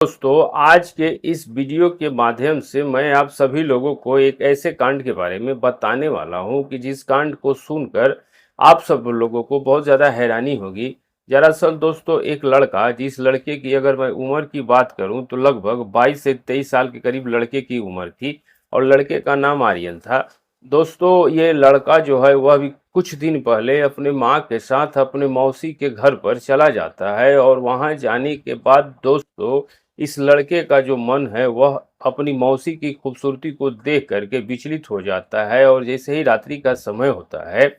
दोस्तों, आज के इस वीडियो के माध्यम से मैं आप सभी लोगों को एक ऐसे कांड के बारे में बताने वाला हूं कि जिस कांड को सुनकर आप सब लोगों को बहुत ज़्यादा हैरानी होगी। दरअसल दोस्तों, एक लड़का, जिस लड़के की अगर मैं उम्र की बात करूं तो लगभग 22 से 23 साल के करीब लड़के की उम्र थी और लड़के का नाम आर्यन था। दोस्तों, ये लड़का जो है वह भी कुछ दिन पहले अपने माँ के साथ अपने मौसी के घर पर चला जाता है और वहां जाने के बाद दोस्तों, इस लड़के का जो मन है वह अपनी मौसी की खूबसूरती को देख करके विचलित हो जाता है। और जैसे ही रात्रि का समय होता है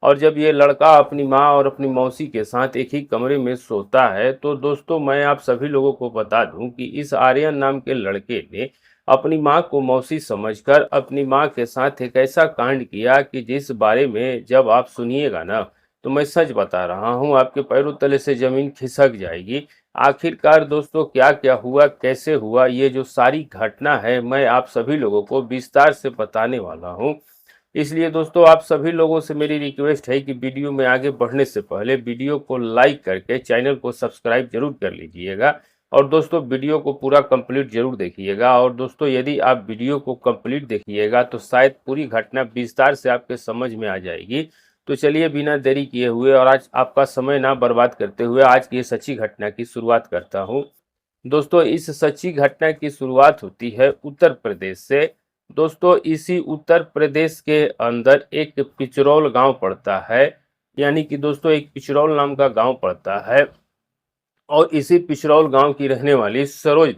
और जब ये लड़का अपनी माँ और अपनी मौसी के साथ एक ही कमरे में सोता है, तो दोस्तों मैं आप सभी लोगों को बता दूं कि इस आर्यन नाम के लड़के ने अपनी माँ को मौसी समझकर अपनी माँ के साथ एक ऐसा कांड किया कि जिस बारे में जब आप सुनिएगा ना, तो मैं सच बता रहा हूँ, आपके पैरों तले से जमीन खिसक जाएगी। आखिरकार दोस्तों क्या क्या हुआ, कैसे हुआ, ये जो सारी घटना है मैं आप सभी लोगों को विस्तार से बताने वाला हूँ। इसलिए दोस्तों, आप सभी लोगों से मेरी रिक्वेस्ट है कि वीडियो में आगे बढ़ने से पहले वीडियो को लाइक करके चैनल को सब्सक्राइब जरूर कर लीजिएगा। और दोस्तों, वीडियो को पूरा कंप्लीट जरूर देखिएगा। और दोस्तों, यदि आप वीडियो को कंप्लीट देखिएगा तो शायद पूरी घटना विस्तार से आपके समझ में आ जाएगी। तो चलिए बिना देरी किए हुए और आज आपका समय ना बर्बाद करते हुए आज की ये सच्ची घटना की शुरुआत करता हूँ। दोस्तों, इस सच्ची घटना की शुरुआत होती है उत्तर प्रदेश से। दोस्तों, इसी उत्तर प्रदेश के अंदर एक पिचरौल गांव पड़ता है, यानी कि दोस्तों एक पिचरौल नाम का गांव पड़ता है। और इसी पिचरौल गांव की रहने वाली सरोज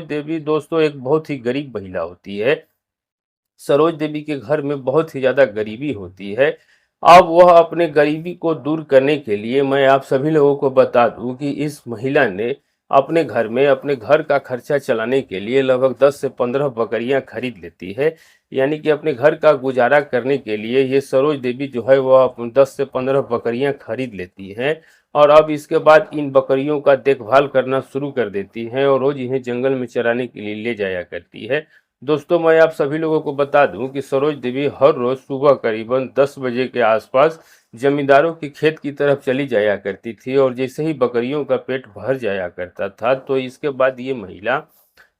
देवी दोस्तों एक बहुत ही गरीब महिला होती है। सरोज देवी के घर में बहुत ही ज़्यादा गरीबी होती है। अब वह अपने गरीबी को दूर करने के लिए मैं आप सभी लोगों को बता दूं कि इस महिला ने अपने घर में अपने घर का खर्चा चलाने के लिए लगभग 10 से 15 बकरियां खरीद लेती है। यानी कि अपने घर का गुजारा करने के लिए ये सरोज देवी जो है वह 10 से 15 बकरियां खरीद लेती हैं। और अब इसके बाद इन बकरियों का देखभाल करना शुरू कर देती हैं और रोज इन्हें जंगल में चराने के लिए ले जाया करती है। दोस्तों, मैं आप सभी लोगों को बता दूं कि सरोज देवी हर रोज सुबह करीबन 10 बजे के आसपास जमींदारों के खेत की तरफ चली जाया करती थी और जैसे ही बकरियों का पेट भर जाया करता था तो इसके बाद ये महिला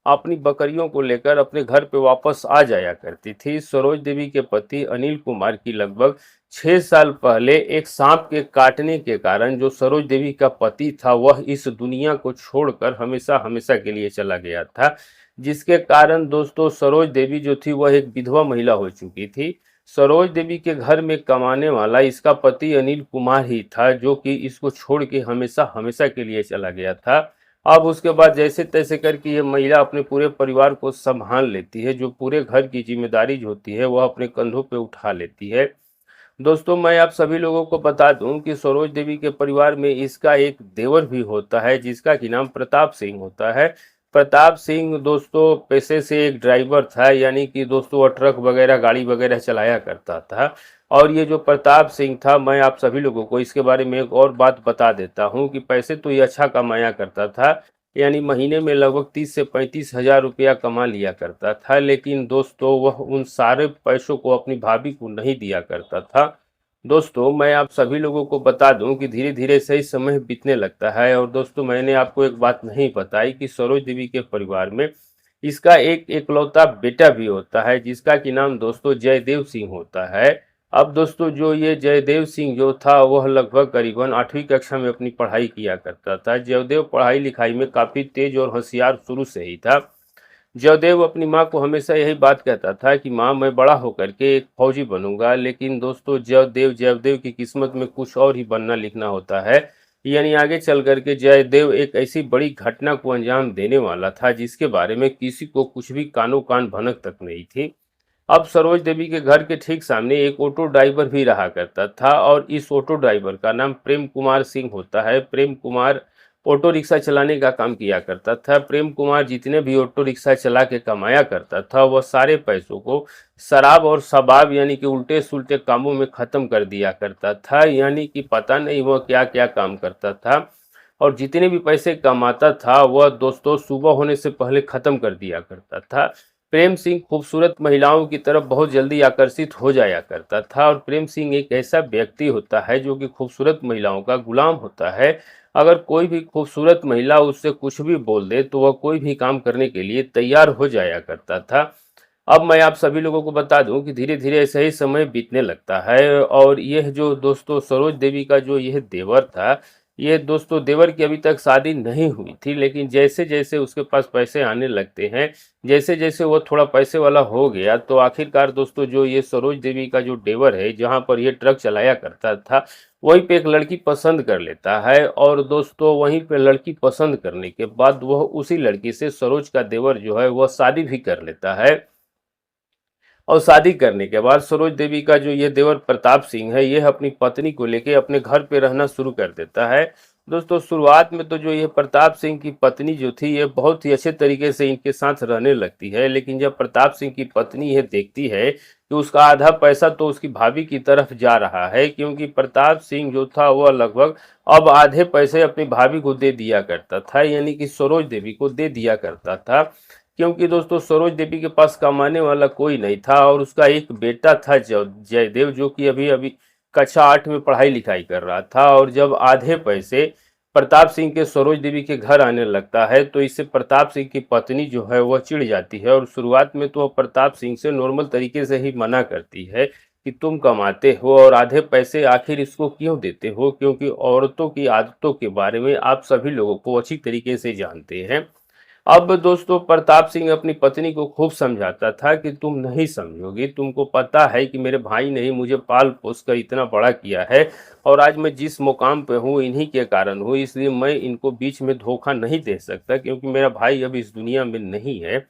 अपनी बकरियों को लेकर अपने घर पे वापस आ जाया करती थी। सरोज देवी के पति अनिल कुमार की लगभग 6 साल पहले एक सांप के काटने के कारण जो सरोज देवी का पति था वह इस दुनिया को छोड़कर हमेशा हमेशा के लिए चला गया था। जिसके कारण दोस्तों सरोज देवी जो थी वह एक विधवा महिला हो चुकी थी। सरोज देवी के घर में कमाने वाला इसका पति अनिल कुमार ही था जो कि इसको छोड़ के हमेशा हमेशा के लिए चला गया था। अब उसके बाद जैसे तैसे करके ये महिला अपने पूरे परिवार को संभाल लेती है, जो पूरे घर की जिम्मेदारी जो होती है वह अपने कंधों पे उठा लेती है। दोस्तों, मैं आप सभी लोगों को बता दूं कि सरोज देवी के परिवार में इसका एक देवर भी होता है जिसका कि नाम प्रताप सिंह होता है। प्रताप सिंह दोस्तों पेशे से एक ड्राइवर था, यानी कि दोस्तों वह ट्रक वगैरह गाड़ी वगैरह चलाया करता था। और ये जो प्रताप सिंह था, मैं आप सभी लोगों को इसके बारे में एक और बात बता देता हूँ कि पैसे तो ये अच्छा कमाया करता था, यानी महीने में लगभग 30 से 35 हजार रुपया कमा लिया करता था। लेकिन दोस्तों वह उन सारे पैसों को अपनी भाभी को नहीं दिया करता था। दोस्तों, मैं आप सभी लोगों को बता दूं कि धीरे धीरे सही समय बीतने लगता है और दोस्तों मैंने आपको एक बात नहीं बताई कि सरोज देवी के परिवार में इसका एक एकलौता बेटा भी होता है जिसका कि नाम दोस्तों जयदेव सिंह होता है। अब दोस्तों जो ये जयदेव सिंह जो था वह लगभग करीबन 8वीं कक्षा में अपनी पढ़ाई किया करता था। जयदेव पढ़ाई लिखाई में काफ़ी तेज और होशियार शुरू से ही था। जयदेव अपनी माँ को हमेशा यही बात कहता था कि माँ मैं बड़ा होकर के एक फौजी बनूंगा। लेकिन दोस्तों जयदेव की किस्मत में कुछ और ही बनना लिखना होता है। यानी आगे चल करके जयदेव एक ऐसी बड़ी घटना को अंजाम देने वाला था जिसके बारे में किसी को कुछ भी कानो कान भनक तक नहीं थी। अब सरोज देवी के घर के ठीक सामने एक ऑटो ड्राइवर भी रहा करता था और इस ऑटो ड्राइवर का नाम प्रेम कुमार सिंह होता है। प्रेम कुमार ऑटो रिक्शा चलाने का काम किया करता था। प्रेम कुमार जितने भी ऑटो रिक्शा चला के कमाया करता था वह सारे पैसों को शराब और शबाब यानी कि उल्टे सुलटे कामों में ख़त्म कर दिया करता था। यानी कि पता नहीं वह क्या क्या काम करता था और जितने भी पैसे कमाता था वह दोस्तों सुबह होने से पहले ख़त्म कर दिया करता था। प्रेम सिंह खूबसूरत महिलाओं की तरफ बहुत जल्दी आकर्षित हो जाया करता था और प्रेम सिंह एक ऐसा व्यक्ति होता है जो कि खूबसूरत महिलाओं का गुलाम होता है। अगर कोई भी खूबसूरत महिला उससे कुछ भी बोल दे तो वह कोई भी काम करने के लिए तैयार हो जाया करता था। अब मैं आप सभी लोगों को बता दूं कि धीरे धीरे ऐसे ही समय बीतने लगता है और यह जो दोस्तों सरोज देवी का जो यह देवर था, ये दोस्तों देवर की अभी तक शादी नहीं हुई थी, लेकिन जैसे जैसे उसके पास पैसे आने लगते हैं, जैसे जैसे वो थोड़ा पैसे वाला हो गया, तो आखिरकार दोस्तों जो ये सरोज देवी का जो देवर है जहाँ पर ये ट्रक चलाया करता था, वहीं पे एक लड़की पसंद कर लेता है और दोस्तों वहीं पे लड़की पसंद करने के बाद वह उसी लड़की से सरोज का देवर जो है वह शादी भी कर लेता है। और शादी करने के बाद सरोज देवी का जो ये देवर प्रताप सिंह है, यह अपनी पत्नी को लेके अपने घर पे रहना शुरू कर देता है। दोस्तों शुरुआत में तो जो ये प्रताप सिंह की पत्नी जो थी, ये बहुत ही अच्छे तरीके से इनके साथ रहने लगती है, लेकिन जब प्रताप सिंह की पत्नी यह देखती है कि उसका आधा पैसा तो उसकी भाभी की तरफ जा रहा है, क्योंकि प्रताप सिंह जो था वह लगभग अब आधे पैसे अपनी भाभी को दे दिया करता था, यानी कि सरोज देवी को दे दिया करता था। क्योंकि दोस्तों सरोज देवी के पास कमाने वाला कोई नहीं था और उसका एक बेटा था जयदेव, जो कि अभी अभी कक्षा 8 में पढ़ाई लिखाई कर रहा था। और जब आधे पैसे प्रताप सिंह के सरोज देवी के घर आने लगता है तो इससे प्रताप सिंह की पत्नी जो है वह चिढ़ जाती है और शुरुआत में तो वह प्रताप सिंह से नॉर्मल तरीके से ही मना करती है कि तुम कमाते हो और आधे पैसे आखिर इसको क्यों देते हो, क्योंकि औरतों की आदतों के बारे में आप सभी लोगों को अच्छी तरीके से जानते हैं। अब दोस्तों प्रताप सिंह अपनी पत्नी को खूब समझाता था कि तुम नहीं समझोगी, तुमको पता है कि मेरे भाई ने ही मुझे पाल पोस कर इतना बड़ा किया है और आज मैं जिस मुकाम पे हूँ इन्हीं के कारण हूँ, इसलिए मैं इनको बीच में धोखा नहीं दे सकता, क्योंकि मेरा भाई अब इस दुनिया में नहीं है।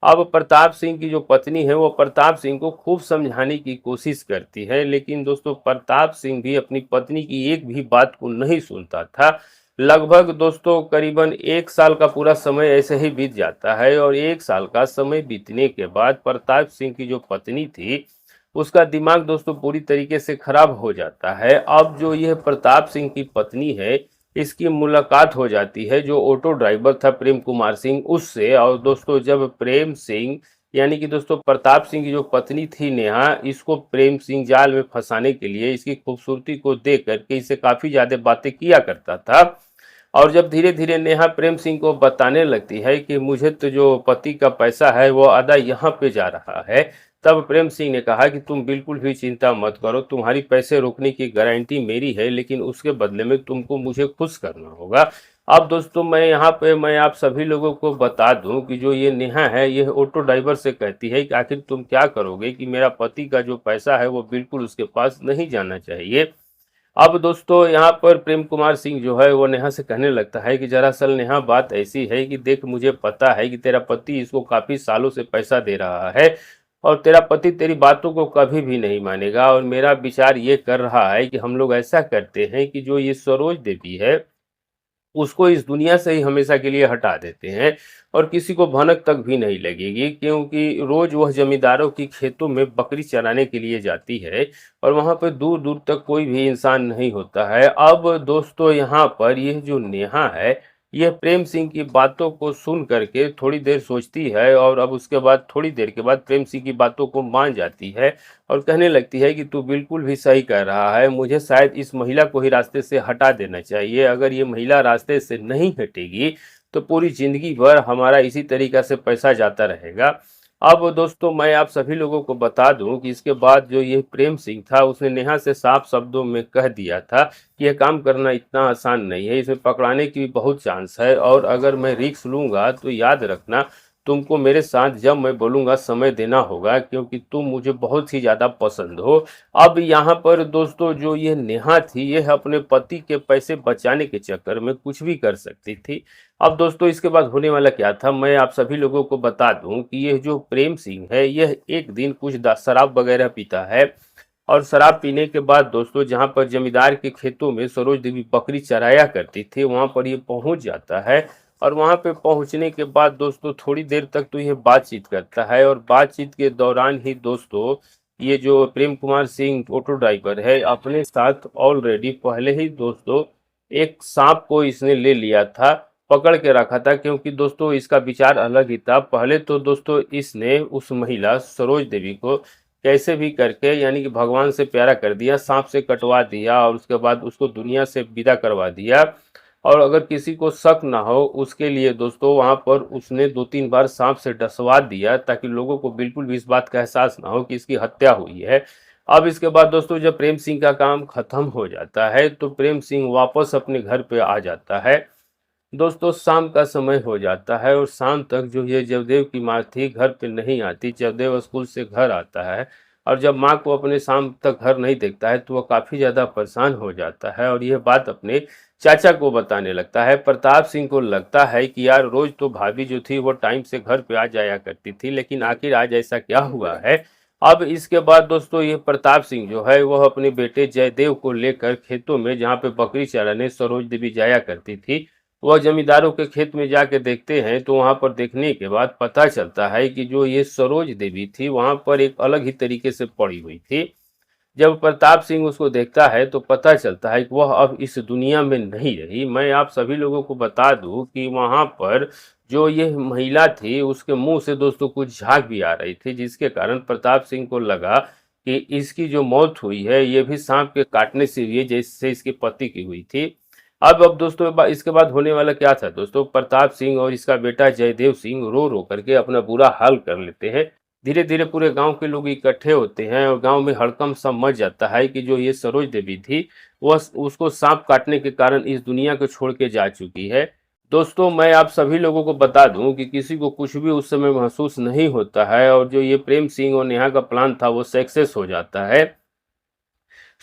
अब प्रताप सिंह की जो पत्नी है वो प्रताप सिंह को खूब समझाने की कोशिश करती है, लेकिन दोस्तों प्रताप सिंह भी अपनी पत्नी की एक भी बात को नहीं सुनता था। लगभग दोस्तों करीबन 1 साल का पूरा समय ऐसे ही बीत जाता है और 1 साल का समय बीतने के बाद प्रताप सिंह की जो पत्नी थी, उसका दिमाग दोस्तों पूरी तरीके से खराब हो जाता है। अब जो यह प्रताप सिंह की पत्नी है, इसकी मुलाकात हो जाती है जो ऑटो ड्राइवर था प्रेम कुमार सिंह उससे। और दोस्तों जब प्रेम सिंह यानी कि दोस्तों प्रताप सिंह की जो पत्नी थी नेहा, इसको प्रेम सिंह जाल में फंसाने के लिए इसकी खूबसूरती को देख करके इससे काफी ज्यादा बातें किया करता था। और जब धीरे धीरे नेहा प्रेम सिंह को बताने लगती है कि मुझे तो जो पति का पैसा है वो आधा यहाँ पे जा रहा है, तब प्रेम सिंह ने कहा कि तुम बिल्कुल भी चिंता मत करो, तुम्हारी पैसे रोकने की गारंटी मेरी है, लेकिन उसके बदले में तुमको मुझे खुश करना होगा। अब दोस्तों मैं यहाँ पे मैं आप सभी लोगों को बता दूं कि जो ये नेहा है, ये ऑटो ड्राइवर से कहती है कि आखिर तुम क्या करोगे कि मेरा पति का जो पैसा है वो बिल्कुल उसके पास नहीं जाना चाहिए। अब दोस्तों यहाँ पर प्रेम कुमार सिंह जो है वो नेहा से कहने लगता है कि दरअसल नेहा बात ऐसी है कि देख, मुझे पता है कि तेरा पति इसको काफी सालों से पैसा दे रहा है और तेरा पति तेरी बातों को कभी भी नहीं मानेगा, और मेरा विचार ये कर रहा है कि हम लोग ऐसा करते हैं कि जो ये सरोज देवी है उसको इस दुनिया से ही हमेशा के लिए हटा देते हैं और किसी को भनक तक भी नहीं लगेगी, क्योंकि रोज वह जमींदारों की खेतों में बकरी चराने के लिए जाती है और वहां पर दूर दूर तक कोई भी इंसान नहीं होता है। अब दोस्तों यहाँ पर यह जो नेहा है, यह प्रेम सिंह की बातों को सुन करके थोड़ी देर सोचती है और अब उसके बाद थोड़ी देर के बाद प्रेम सिंह की बातों को मान जाती है और कहने लगती है कि तू बिल्कुल भी सही कह रहा है, मुझे शायद इस महिला को ही रास्ते से हटा देना चाहिए। अगर ये महिला रास्ते से नहीं हटेगी तो पूरी जिंदगी भर हमारा इसी तरीका से पैसा जाता रहेगा। अब दोस्तों मैं आप सभी लोगों को बता दूं कि इसके बाद जो ये प्रेम सिंह था उसने नेहा से साफ शब्दों में कह दिया था कि यह काम करना इतना आसान नहीं है, इसमें पकड़ाने की भी बहुत चांस है और अगर मैं रिस्क लूंगा तो याद रखना, तुमको मेरे साथ जब मैं बोलूंगा समय देना होगा, क्योंकि तुम मुझे बहुत ही ज्यादा पसंद हो। अब यहाँ पर दोस्तों जो ये नेहा थी, यह अपने पति के पैसे बचाने के चक्कर में कुछ भी कर सकती थी। अब दोस्तों इसके बाद होने वाला क्या था, मैं आप सभी लोगों को बता दूं कि यह जो प्रेम सिंह है, यह एक दिन कुछ शराब वगैरह पीता है और शराब पीने के बाद दोस्तों जहां पर जमींदार के खेतों में सरोज देवी बकरी चराया करती थी, वहां पर ये पहुंच जाता है। और वहां पे पहुंचने के बाद दोस्तों थोड़ी देर तक तो ये बातचीत करता है और बातचीत के दौरान ही दोस्तों ये जो प्रेम कुमार सिंह ऑटो ड्राइवर है, अपने साथ ऑलरेडी पहले ही दोस्तों एक सांप को इसने ले लिया था पकड़ के रखा था, क्योंकि दोस्तों इसका विचार अलग ही था। पहले तो दोस्तों इसने उस महिला सरोज देवी को कैसे भी करके यानी कि भगवान से प्यारा कर दिया, सांप से कटवा दिया और उसके बाद उसको दुनिया से विदा करवा दिया। और अगर किसी को शक ना हो उसके लिए दोस्तों वहां पर उसने 2-3 बार सांप से डसवा दिया, ताकि लोगों को बिल्कुल भी इस बात का एहसास ना हो कि इसकी हत्या हुई है। अब इसके बाद दोस्तों जब प्रेम सिंह का काम खत्म हो जाता है तो प्रेम सिंह वापस अपने घर पे आ जाता है। दोस्तों शाम का समय हो जाता है और शाम तक जो ये जयदेव की माँ थी घर पे नहीं आती। जयदेव स्कूल से घर आता है और जब माँ को अपने शाम तक घर नहीं देखता है तो वह काफ़ी ज़्यादा परेशान हो जाता है और यह बात अपने चाचा को बताने लगता है। प्रताप सिंह को लगता है कि यार रोज तो भाभी जो थी वो टाइम से घर पे आ जाया करती थी, लेकिन आखिर आज ऐसा क्या हुआ है। अब इसके बाद दोस्तों ये प्रताप सिंह जो है वह अपने बेटे जयदेव को लेकर खेतों में, जहाँ पे बकरी चराने सरोज देवी जाया करती थी, वह जमींदारों के खेत में जाके देखते हैं। तो वहां पर देखने के बाद पता चलता है कि जो ये सरोज देवी थी वहां पर एक अलग ही तरीके से पड़ी हुई थी। जब प्रताप सिंह उसको देखता है तो पता चलता है कि वह अब इस दुनिया में नहीं रही। मैं आप सभी लोगों को बता दूं कि वहां पर जो ये महिला थी उसके मुंह से दोस्तों कुछ झाग भी आ रही थी, जिसके कारण प्रताप सिंह को लगा कि इसकी जो मौत हुई है ये भी सांप के काटने से हुई है, जैसे इसके पति की हुई थी। अब दोस्तों इसके बाद होने वाला क्या था दोस्तों, प्रताप सिंह और इसका बेटा जयदेव सिंह रो रो करके अपना बुरा हाल कर लेते हैं। धीरे धीरे पूरे गांव के लोग इकट्ठे होते हैं और गांव में हड़कंप सा मच जाता है कि जो ये सरोज देवी थी वह उसको सांप काटने के कारण इस दुनिया को छोड़ के जा चुकी है। दोस्तों मैं आप सभी लोगों को बता दूं कि किसी को कुछ भी उस समय महसूस नहीं होता है और जो ये प्रेम सिंह और नेहा का प्लान था वो सक्सेस हो जाता है।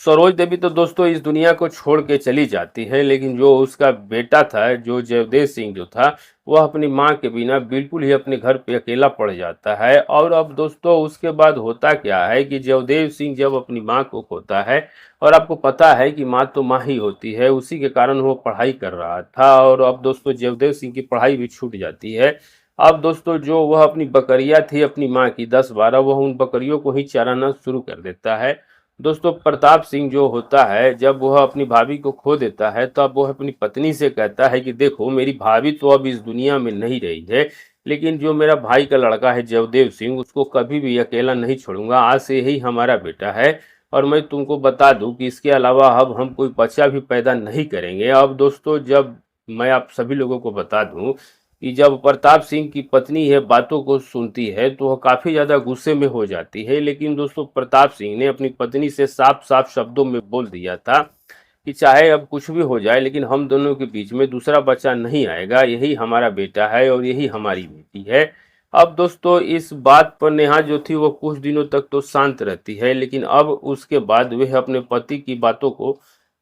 सरोज देवी तो दोस्तों इस दुनिया को छोड़ के चली जाती है, लेकिन जो उसका बेटा था जो जयदेव सिंह जो था वह अपनी माँ के बिना बिल्कुल ही अपने घर पे अकेला पड़ जाता है। और अब दोस्तों उसके बाद होता क्या है कि जयदेव सिंह जब अपनी माँ को खोता है, और आपको पता है कि माँ तो माँ ही होती है, उसी के कारण वो पढ़ाई कर रहा था और अब दोस्तों जयदेव सिंह की पढ़ाई भी छूट जाती है। अब दोस्तों जो वह अपनी बकरियां थी अपनी माँ की 10-12, वह उन बकरियों को ही चराना शुरू कर देता है। दोस्तों प्रताप सिंह जो होता है जब वह अपनी भाभी को खो देता है तब वह अपनी पत्नी से कहता है कि देखो मेरी भाभी तो अब इस दुनिया में नहीं रही है, लेकिन जो मेरा भाई का लड़का है जयदेव सिंह उसको कभी भी अकेला नहीं छोड़ूंगा, आज से यही हमारा बेटा है। और मैं तुमको बता दूं कि इसके अलावा अब हम कोई बच्चा भी पैदा नहीं करेंगे। अब दोस्तों जब मैं आप सभी लोगों को बता दूं कि जब प्रताप सिंह की पत्नी यह बातों को सुनती है तो वह काफी ज्यादा गुस्से में हो जाती है, लेकिन दोस्तों प्रताप सिंह ने अपनी पत्नी से साफ साफ शब्दों में बोल दिया था कि चाहे अब कुछ भी हो जाए लेकिन हम दोनों के बीच में दूसरा बच्चा नहीं आएगा, यही हमारा बेटा है और यही हमारी बेटी है। अब दोस्तों इस बात पर नेहा जो थी वो कुछ दिनों तक तो शांत रहती है, लेकिन अब उसके बाद वह अपने पति की बातों को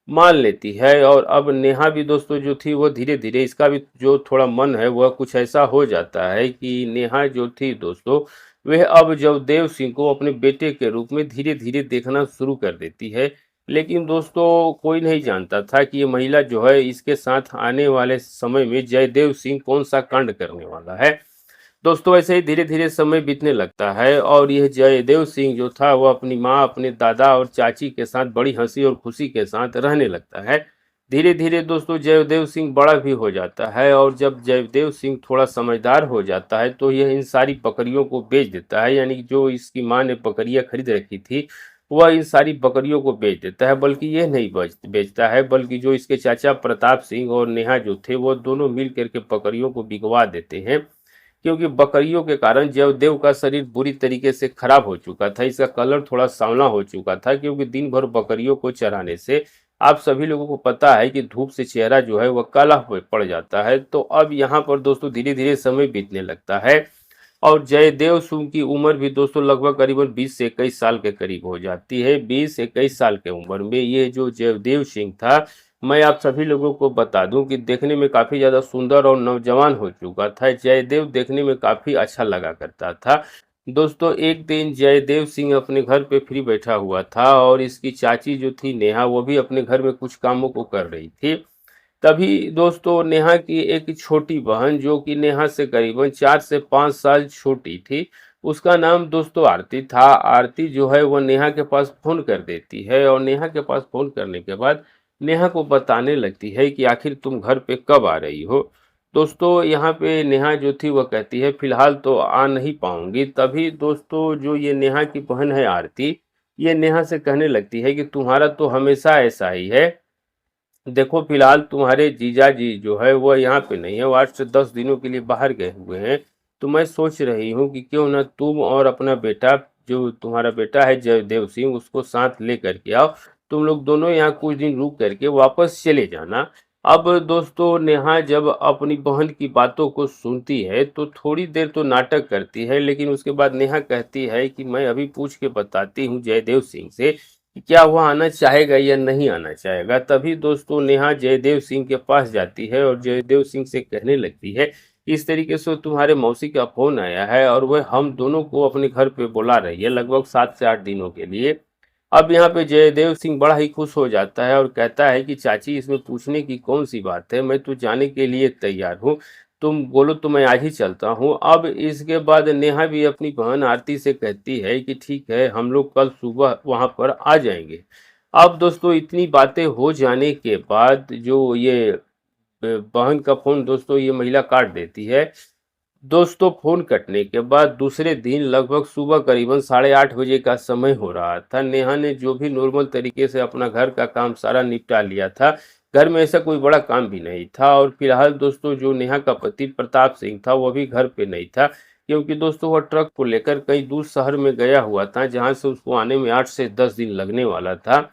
मान लेती है। और अब नेहा भी दोस्तों जो थी वो धीरे धीरे इसका भी जो थोड़ा मन है वह कुछ ऐसा हो जाता है कि नेहा जो थी दोस्तों वह अब जयदेव सिंह को अपने बेटे के रूप में धीरे धीरे देखना शुरू कर देती है। लेकिन दोस्तों कोई नहीं जानता था कि ये महिला जो है इसके साथ आने वाले समय में जयदेव सिंह कौन सा कांड करने वाला है। दोस्तों ऐसे ही धीरे धीरे समय बीतने लगता है और यह जयदेव सिंह जो था वह अपनी माँ अपने दादा और चाची के साथ बड़ी हंसी और खुशी के साथ रहने लगता है। धीरे धीरे दोस्तों जयदेव सिंह बड़ा भी हो जाता है और जब जयदेव सिंह थोड़ा समझदार हो जाता है तो यह इन सारी बकरियों को बेच देता है, यानी कि जो इसकी माँ ने बकरियां खरीद रखी थी वह इन सारी बकरियों को बेच देता है। बल्कि यह नहीं बेचता है, बल्कि जो इसके चाचा प्रताप सिंह और नेहा जो थे वो दोनों मिल करके बकरियों को बिकवा देते हैं, क्योंकि बकरियों के कारण जयदेव का शरीर बुरी तरीके से खराब हो चुका था। इसका कलर थोड़ा सांवला हो चुका था, क्योंकि दिन भर बकरियों को चराने से आप सभी लोगों को पता है कि धूप से चेहरा जो है वह काला पड़ जाता है। तो अब यहाँ पर दोस्तों धीरे धीरे समय बीतने लगता है और जयदेव सिंह की उम्र भी दोस्तों लगभग करीबन 20 से 21 साल के करीब हो जाती है। 20 से 21 साल के उम्र में ये जो जयदेव सिंह था, मैं आप सभी लोगों को बता दूं कि देखने में काफ़ी ज़्यादा सुंदर और नौजवान हो चुका था। जयदेव देखने में काफ़ी अच्छा लगा करता था। दोस्तों एक दिन जयदेव सिंह अपने घर पे फ्री बैठा हुआ था और इसकी चाची जो थी नेहा वो भी अपने घर में कुछ कामों को कर रही थी। तभी दोस्तों नेहा की एक छोटी बहन जो कि नेहा से करीबन 4 से 5 साल छोटी थी, उसका नाम दोस्तों आरती था। आरती जो है वो नेहा के पास फोन कर देती है और नेहा के पास फोन करने के बाद नेहा को बताने लगती है कि आखिर तुम घर पे कब आ रही हो। दोस्तों यहाँ पे नेहा जो थी वह कहती है फिलहाल तो आ नहीं पाऊंगी। तभी दोस्तों जो ये नेहा की बहन है आरती, ये नेहा से कहने लगती है कि तुम्हारा तो हमेशा ऐसा ही है। देखो फिलहाल तुम्हारे जीजा जी जो है वो यहाँ पे नहीं है, वो 8 से 10 दिनों के लिए बाहर गए हुए हैं। तो मैं सोच रही हूँ कि क्यों ना तुम और अपना बेटा, जो तुम्हारा बेटा है जयदेव सिंह, उसको साथ ले करके आओ। तुम लोग दोनों यहाँ कुछ दिन रुक करके वापस चले जाना। अब दोस्तों नेहा जब अपनी बहन की बातों को सुनती है तो थोड़ी देर तो नाटक करती है, लेकिन उसके बाद नेहा कहती है कि मैं अभी पूछ के बताती हूँ जयदेव सिंह से कि क्या वह आना चाहेगा या नहीं आना चाहेगा। तभी दोस्तों नेहा जयदेव सिंह के पास जाती है और जयदेव सिंह से कहने लगती है, इस तरीके से तुम्हारे मौसी का फोन आया है और वह हम दोनों को अपने घर पे बुला रही है लगभग 7 से 8 दिनों के लिए। अब यहाँ पे जयदेव सिंह बड़ा ही खुश हो जाता है और कहता है कि चाची इसमें पूछने की कौन सी बात है, मैं तो जाने के लिए तैयार हूँ। तुम बोलो तो मैं आज ही चलता हूँ। अब इसके बाद नेहा भी अपनी बहन आरती से कहती है कि ठीक है हम लोग कल सुबह वहां पर आ जाएंगे। अब दोस्तों इतनी बातें हो जाने के बाद जो ये बहन का फोन दोस्तों ये महिला काट देती है। दोस्तों फोन कटने के बाद दूसरे दिन लगभग सुबह करीबन 8:30 बजे का समय हो रहा था। नेहा ने जो भी नॉर्मल तरीके से अपना घर का काम सारा निपटा लिया था। घर में ऐसा कोई बड़ा काम भी नहीं था और फिलहाल दोस्तों जो नेहा का पति प्रताप सिंह था वह भी घर पे नहीं था, क्योंकि दोस्तों वह ट्रक को लेकर कहीं दूर शहर में गया हुआ था जहां से उसको आने में 8 से 10 दिन लगने वाला था।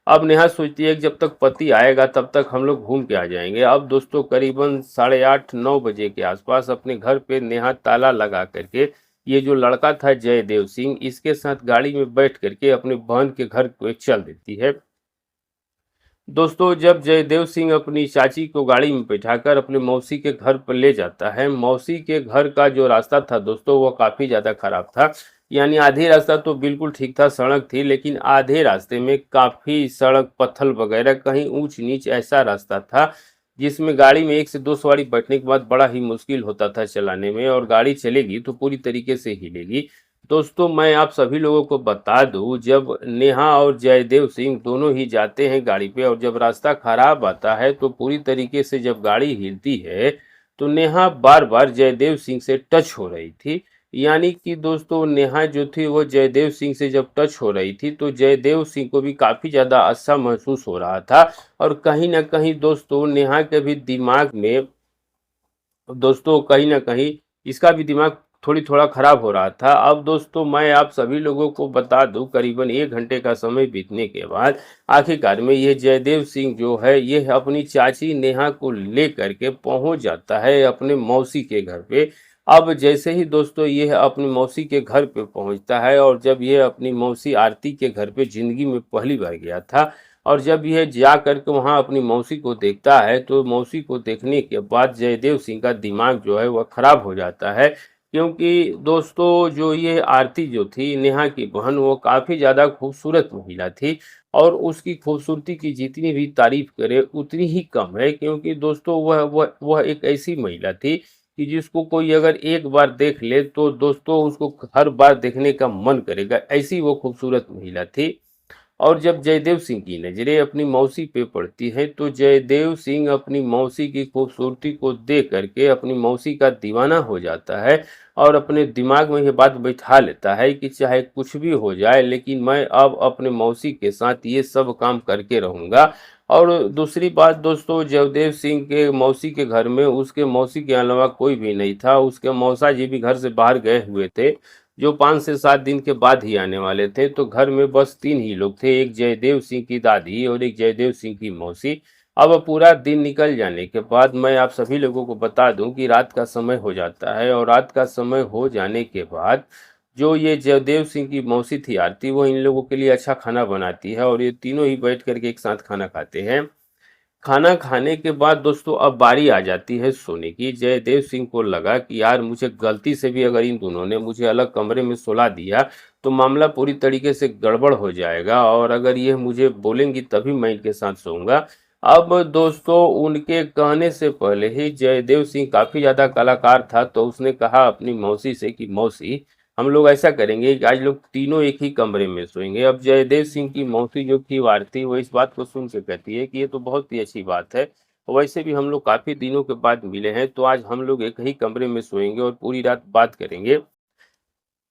अब नेहा सोचती है कि जब तक पति आएगा तब तक हम लोग घूम के आ जाएंगे। अब दोस्तों करीबन 8:30-9 बजे के आसपास अपने घर पे नेहा ताला लगा करके ये जो लड़का था जयदेव सिंह, इसके साथ गाड़ी में बैठ करके अपने बहन के घर को चल देती है। दोस्तों जब जयदेव सिंह अपनी चाची को गाड़ी में बैठाकर अपने मौसी के घर पर ले जाता है, मौसी के घर का जो रास्ता था दोस्तों वह काफी ज्यादा खराब था। यानी आधे रास्ता तो बिल्कुल ठीक था, सड़क थी, लेकिन आधे रास्ते में काफी सड़क पत्थर वगैरह कहीं ऊंच नीच ऐसा रास्ता था जिसमें गाड़ी में 1 से 2 सवारी बैठने के बाद बड़ा ही मुश्किल होता था चलाने में, और गाड़ी चलेगी तो पूरी तरीके से हिलेगी। दोस्तों मैं आप सभी लोगों को बता दूं, जब नेहा और जयदेव सिंह दोनों ही जाते हैं गाड़ी पे और जब रास्ता खराब आता है तो पूरी तरीके से जब गाड़ी हिलती है तो नेहा बार बार जयदेव सिंह से टच हो रही थी। यानी कि दोस्तों नेहा जो थी वो जयदेव सिंह से जब टच हो रही थी तो जयदेव सिंह को भी काफी ज्यादा अच्छा महसूस हो रहा था। और कहीं ना कहीं दोस्तों नेहा के भी दिमाग में, दोस्तों कहीं ना कहीं इसका भी दिमाग थोड़ी थोड़ा खराब हो रहा था। अब दोस्तों मैं आप सभी लोगों को बता दूं, करीबन 1 घंटे का समय बीतने के बाद आखिरकार में ये जयदेव सिंह जो है ये अपनी चाची नेहा को ले करके पहुंच जाता है अपने मौसी के घर पे। अब जैसे ही दोस्तों ये अपनी मौसी के घर पे पहुंचता है, और जब ये अपनी मौसी आरती के घर पे जिंदगी में पहली बार गया था, और जब यह जा करके वहां अपनी मौसी को देखता है तो मौसी को देखने के बाद जयदेव सिंह का दिमाग जो है वह खराब हो जाता है। क्योंकि दोस्तों जो ये आरती जो थी नेहा की बहन, वो काफी ज्यादा खूबसूरत महिला थी और उसकी खूबसूरती की जितनी भी तारीफ करे उतनी ही कम है। क्योंकि दोस्तों वह एक ऐसी महिला थी कि जिसको कोई अगर एक बार देख ले तो दोस्तों उसको हर बार देखने का मन करेगा, ऐसी वो खूबसूरत महिला थी। और जब जयदेव सिंह की नजरें अपनी मौसी पे पड़ती हैं तो जयदेव सिंह अपनी मौसी की खूबसूरती को देख करके अपनी मौसी का दीवाना हो जाता है और अपने दिमाग में ये बात बैठा लेता है कि चाहे कुछ भी हो जाए लेकिन मैं अब अपने मौसी के साथ ये सब काम करके रहूंगा। और दूसरी बात दोस्तों, जयदेव सिंह के मौसी के घर में उसके मौसी के अलावा कोई भी नहीं था। उसके मौसा जी भी घर से बाहर गए हुए थे, जो 5 से 7 दिन के बाद ही आने वाले थे। तो घर में बस 3 ही लोग थे, एक जयदेव सिंह की दादी और एक जयदेव सिंह की मौसी। अब पूरा दिन निकल जाने के बाद मैं आप सभी लोगों को बता दूं कि रात का समय हो जाता है, और रात का समय हो जाने के बाद जो ये जयदेव सिंह की मौसी थी आरती, वो इन लोगों के लिए अच्छा खाना बनाती है और ये तीनों ही बैठ करके एक साथ खाना खाते हैं। खाना खाने के बाद दोस्तों अब बारी आ जाती है सोने की। जयदेव सिंह को लगा कि यार मुझे गलती से भी अगर इन दोनों ने मुझे अलग कमरे में सुला दिया तो मामला पूरी तरीके से गड़बड़ हो जाएगा, और अगर ये मुझे बोलेंगी तभी मैं इनके साथ सोऊंगा। अब दोस्तों उनके कहने से पहले ही जयदेव सिंह काफी ज्यादा कलाकार था, तो उसने कहा अपनी मौसी से कि मौसी हम लोग ऐसा करेंगे कि आज लोग तीनों एक ही कमरे में सोएंगे। अब जयदेव सिंह की मौसी जो थी आरती, वो इस बात को सुन के कहती है कि ये तो बहुत ही अच्छी बात है, वैसे भी हम लोग काफ़ी दिनों के बाद मिले हैं, तो आज हम लोग एक ही कमरे में सोएँगे और पूरी रात बात करेंगे।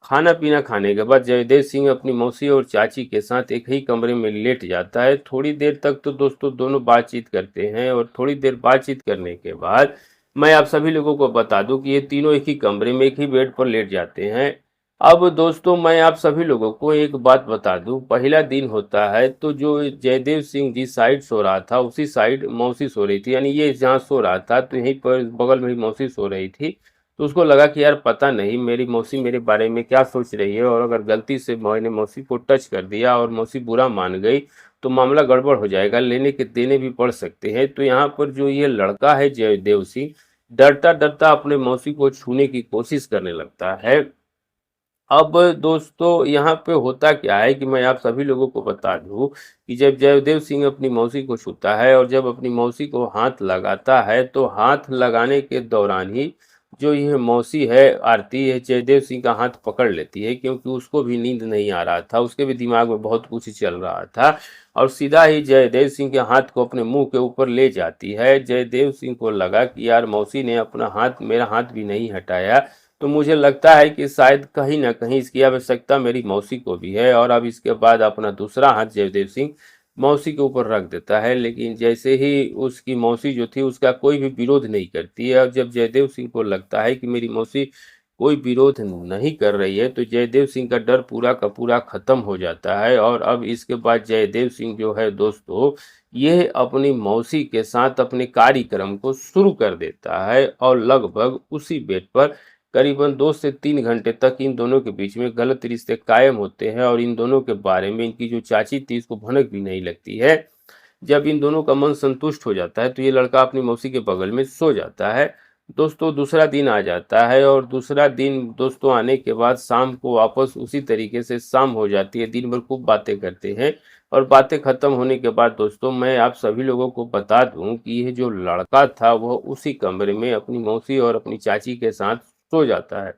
खाना-पीना खाने के बाद जयदेव सिंह अपनी मौसी और चाची के साथ एक ही कमरे में लेट जाता है। थोड़ी देर तक तो दोस्तों दोनों बातचीत करते हैं और थोड़ी देर बातचीत करने के बाद मैं आप सभी लोगों को बता दूं कि ये तीनों एक ही कमरे में एक ही बेड पर लेट जाते हैं। अब दोस्तों मैं आप सभी लोगों को एक बात बता दूं, पहला दिन होता है तो जो जयदेव सिंह जिस साइड सो रहा था उसी साइड मौसी सो रही थी, यानी ये जहाँ सो रहा था तो यहीं पर बगल में ही मौसी सो रही थी। तो उसको लगा कि यार पता नहीं मेरी मौसी मेरे बारे में क्या सोच रही है, और अगर गलती से मैंने मौसी को टच कर दिया और मौसी बुरा मान गई तो मामला गड़बड़ हो जाएगा, लेने के देने भी पड़ सकते हैं। तो यहाँ पर जो ये लड़का है जयदेव सिंह डरता डरता अपने मौसी को छूने की कोशिश करने लगता है। अब दोस्तों यहाँ पे होता क्या है कि मैं आप सभी लोगों को बता दूं कि जब जयदेव सिंह अपनी मौसी को छूता है और जब अपनी मौसी को हाथ लगाता है तो हाथ लगाने के दौरान ही जो यह मौसी है आरती है जयदेव सिंह का हाथ पकड़ लेती है, क्योंकि उसको भी नींद नहीं आ रहा था, उसके भी दिमाग में बहुत कुछ चल रहा था, और सीधा ही जयदेव सिंह के हाथ को अपने मुंह के ऊपर ले जाती है। जयदेव सिंह को लगा कि यार मौसी ने अपना हाथ मेरा हाथ भी नहीं हटाया, तो मुझे लगता है कि शायद कहीं न कहीं इसकी आवश्यकता मेरी मौसी को भी है, और अब इसके बाद अपना दूसरा हाथ जयदेव सिंह मौसी के ऊपर रख देता है। लेकिन जैसे ही उसकी मौसी जो थी उसका कोई भी विरोध नहीं करती है, और जब जयदेव सिंह को लगता है कि मेरी मौसी कोई विरोध नहीं कर रही है तो जयदेव सिंह का डर पूरा का पूरा खत्म हो जाता है। और अब इसके बाद जयदेव सिंह जो है दोस्तों ये अपनी मौसी के साथ अपने कार्यक्रम को शुरू कर देता है, और लगभग उसी बेड पर करीबन 2 से 3 घंटे तक इन दोनों के बीच में गलत रिश्ते कायम होते हैं, और इन दोनों के बारे में इनकी जो चाची थी इसको भनक भी नहीं लगती है। जब इन दोनों का मन संतुष्ट हो जाता है तो ये लड़का अपनी मौसी के बगल में सो जाता है। दोस्तों दूसरा दिन आ जाता है, और दूसरा दिन दोस्तों आने के बाद शाम को वापस उसी तरीके से शाम हो जाती है। दिन भर खूब बातें करते हैं, और बातें खत्म होने के बाद दोस्तों मैं आप सभी लोगों को बता दूं कि ये जो लड़का था वह उसी कमरे में अपनी मौसी और अपनी चाची के साथ सो जाता है।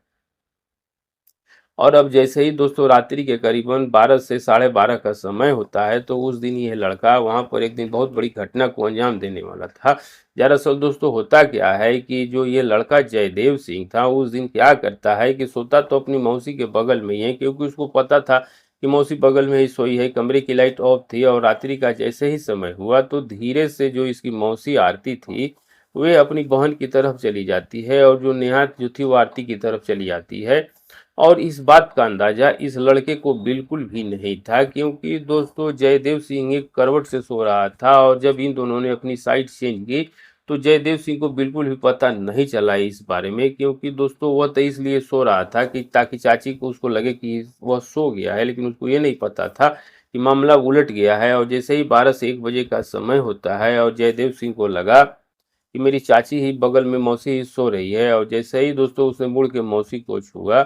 और अब जैसे ही दोस्तों रात्रि के करीबन 12 से साढ़े 12 का समय होता है तो उस दिन यह लड़का वहां पर एक दिन बहुत बड़ी घटना को अंजाम देने वाला था। दरअसल दोस्तों होता क्या है कि जो ये लड़का जयदेव सिंह था उस दिन क्या करता है कि सोता तो अपनी मौसी के बगल में ही है, क्योंकि उसको पता था कि मौसी बगल में ही सोई है, कमरे की लाइट ऑफ थी, और रात्रि का जैसे ही समय हुआ तो धीरे से जो इसकी मौसी आरती थी वे अपनी बहन की तरफ चली जाती है, और जो नेहा जो थी वो आरती की तरफ चली जाती है। और इस बात का अंदाजा इस लड़के को बिल्कुल भी नहीं था, क्योंकि दोस्तों जयदेव सिंह एक करवट से सो रहा था, और जब इन दोनों ने अपनी साइड चेंज की तो जयदेव सिंह को बिल्कुल भी पता नहीं चला इस बारे में, क्योंकि दोस्तों वह तो इसलिए सो रहा था कि ताकि चाची को उसको लगे कि वह सो गया है, लेकिन उसको ये नहीं पता था कि मामला उलट गया है। और जैसे ही 12 से 1 बजे का समय होता है और जयदेव सिंह को लगा कि मेरी चाची ही बगल में मौसी ही सो रही है, और जैसे ही दोस्तों उसने मुड़ के मौसी को छुआ,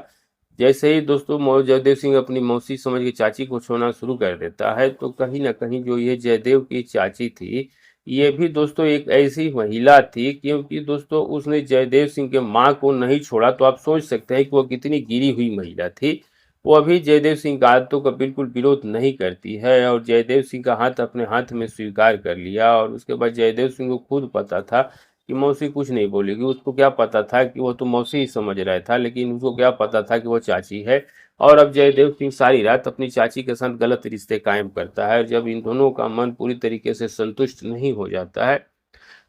जैसे ही दोस्तों जयदेव सिंह अपनी मौसी समझ के चाची को छूना शुरू कर देता है, तो कहीं ना कहीं जो ये जयदेव की चाची थी ये भी दोस्तों एक ऐसी महिला थी, क्योंकि दोस्तों उसने जयदेव सिंह के माँ को नहीं छोड़ा, तो आप सोच सकते हैं कि वो कितनी गिरी हुई महिला थी। वो अभी जयदेव सिंह का आदतों का बिल्कुल विरोध नहीं करती है, और जयदेव सिंह का हाथ अपने हाथ में स्वीकार कर लिया। और उसके बाद जयदेव सिंह को खुद पता था कि मौसी कुछ नहीं बोलेगी, उसको क्या पता था कि वो तो मौसी ही समझ रहा था, लेकिन उसको क्या पता था कि वो चाची है। और अब जयदेव सिंह सारी रात अपनी चाची के साथ गलत रिश्ते कायम करता है। जब इन दोनों का मन पूरी तरीके से संतुष्ट नहीं हो जाता है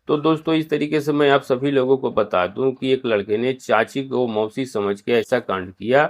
तो दोस्तों इस तरीके से मैं आप सभी लोगों को बता दूं कि एक लड़के ने चाची को मौसी समझ के ऐसा कांड किया।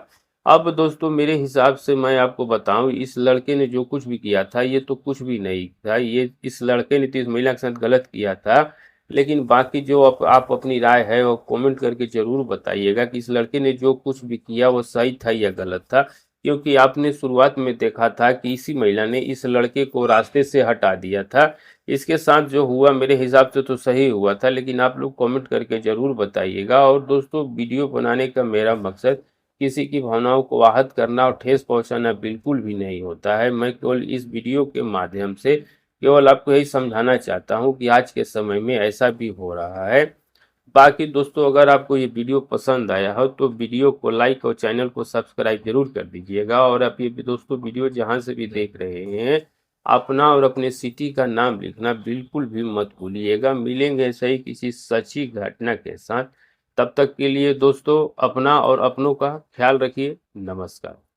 अब दोस्तों मेरे हिसाब से मैं आपको बताऊं इस लड़के ने जो कुछ भी किया था ये तो कुछ भी नहीं था, ये इस लड़के ने तो इस महिला के साथ गलत किया था। लेकिन बाकी जो आप अपनी राय है वो कमेंट करके जरूर बताइएगा कि इस लड़के ने जो कुछ भी किया वो सही था या गलत था, क्योंकि आपने शुरुआत में देखा था कि इसी महिला ने इस लड़के को रास्ते से हटा दिया था। इसके साथ जो हुआ मेरे हिसाब से तो सही हुआ था, लेकिन आप लोग कमेंट करके ज़रूर बताइएगा। और दोस्तों वीडियो बनाने का मेरा मकसद किसी की भावनाओं को आहत करना और ठेस पहुंचाना बिल्कुल भी नहीं होता है। मैं केवल इस वीडियो के माध्यम से केवल आपको यही समझाना चाहता हूं कि आज के समय में ऐसा भी हो रहा है। बाकी दोस्तों अगर आपको ये वीडियो पसंद आया हो तो वीडियो को लाइक और चैनल को सब्सक्राइब जरूर कर दीजिएगा। और आप ये भी दोस्तों वीडियो जहां से भी देख रहे हैं अपना और अपने सिटी का नाम लिखना बिल्कुल भी मत भूलिएगा। मिलेंगे ऐसे ही किसी सच्ची घटना के साथ। तब तक के लिए दोस्तों अपना और अपनों का ख्याल रखिए। नमस्कार।